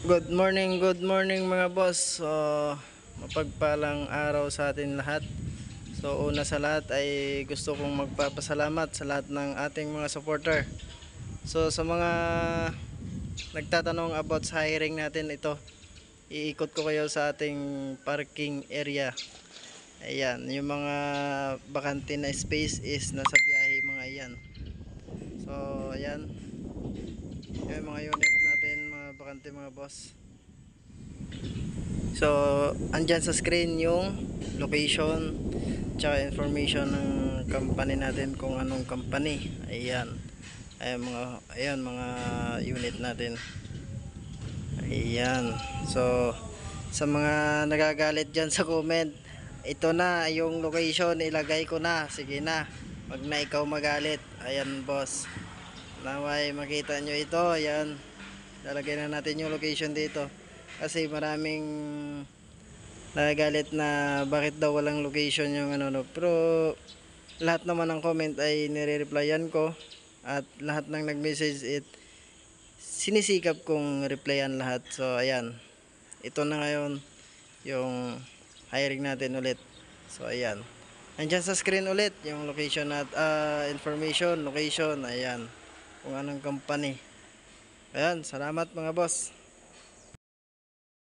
Good morning mga boss. So, mapagpalang araw sa atin lahat. So, una sa lahat ay gusto kong magpapasalamat sa lahat ng ating mga supporter. So, sa mga nagtatanong about sa hiring natin, ito, iikot ko kayo sa ating parking area. Ayan, yung mga bakante na space is nasa biyahe mga iyan. So, ayan. Yung mga unit natin, mga bakante mga boss. So, andyan sa screen yung location tsaka information ng company natin kung anong company. Ayan. Ayan mga unit natin. Ayan. So, sa mga nagagalit dyan sa comment, ito na yung location, ilagay ko na. Sige na. Wag na ikaw magalit. Ayan boss. Naway makita nyo ito. Ayan. Lalagay na natin yung location dito. Kasi maraming nagagalit na bakit daw walang location yung ano no. Pero lahat naman ng comment ay nire-replyan ko at lahat ng nag-message sinisikap kong replyan lahat. So ayan. Ito na ngayon yung hiring natin ulit. So ayan. Andiyan sa screen ulit yung location at information, location, ayan. Kung anong company. Ayan, salamat mga boss.